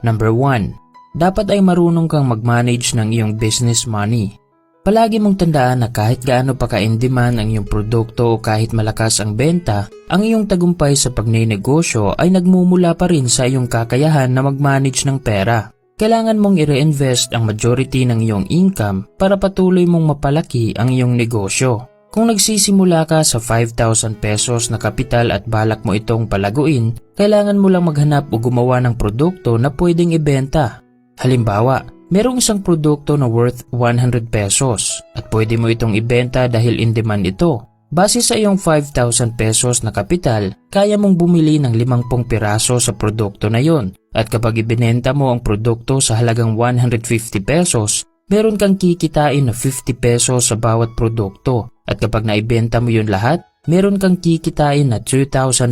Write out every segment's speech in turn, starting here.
Number 1. Dapat ay marunong kang mag-manage ng iyong business money. Palagi mong tandaan na kahit gaano pa ka-in-demand ang iyong produkto o kahit malakas ang benta, ang iyong tagumpay sa pagnenegosyo ay nagmumula pa rin sa iyong kakayahan na mag-manage ng pera. Kailangan mong i-reinvest ang majority ng iyong income para patuloy mong mapalaki ang iyong negosyo. Kung nagsisimula ka sa 5,000 pesos na kapital at balak mo itong palaguin, kailangan mo lang maghanap o gumawa ng produkto na pwedeng ibenta. Halimbawa, merong isang produkto na worth 100 pesos at pwede mo itong ibenta dahil in demand ito. Base sa iyong 5,000 pesos na kapital, kaya mong bumili ng 50 piraso sa produkto na yon. At kapag ibinenta mo ang produkto sa halagang 150 pesos, meron kang kikitain na 50 pesos sa bawat produkto. At kapag naibenta mo yun lahat, meron kang kikitain na 2,500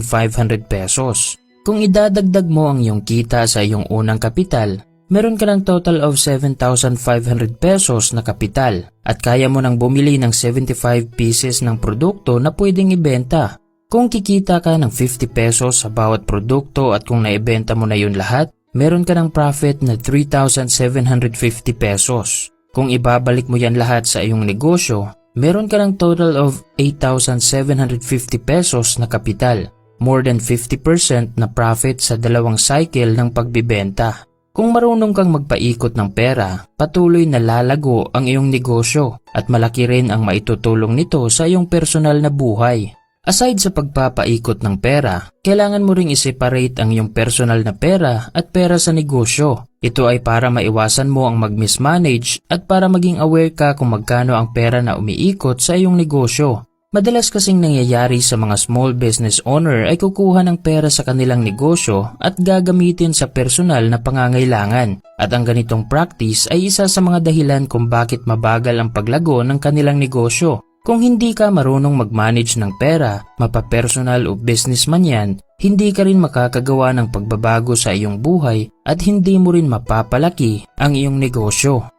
pesos. Kung idadagdag mo ang iyong kita sa iyong unang kapital, meron ka ng total of 7,500 pesos na kapital at kaya mo nang bumili ng 75 pieces ng produkto na pwedeng ibenta. Kung kikita ka ng 50 pesos sa bawat produkto at kung naibenta mo na yun lahat, meron ka ng profit na 3,750 pesos. Kung ibabalik mo yan lahat sa iyong negosyo, meron ka ng total of 8,750 pesos na kapital, more than 50% na profit sa dalawang cycle ng pagbibenta. Kung marunong kang magpaikot ng pera, patuloy na lalago ang iyong negosyo at malaki rin ang maitutulong nito sa iyong personal na buhay. Aside sa pagpapaikot ng pera, kailangan mo ring i-separate ang iyong personal na pera at pera sa negosyo. Ito ay para maiwasan mo ang mag-mismanage at para maging aware ka kung magkano ang pera na umiikot sa iyong negosyo. Madalas kasing nangyayari sa mga small business owner ay kukuha ng pera sa kanilang negosyo at gagamitin sa personal na pangangailangan. At ang ganitong practice ay isa sa mga dahilan kung bakit mabagal ang paglago ng kanilang negosyo. Kung hindi ka marunong mag-manage ng pera, mapapersonal o business man yan, hindi ka rin makakagawa ng pagbabago sa iyong buhay at hindi mo rin mapapalaki ang iyong negosyo.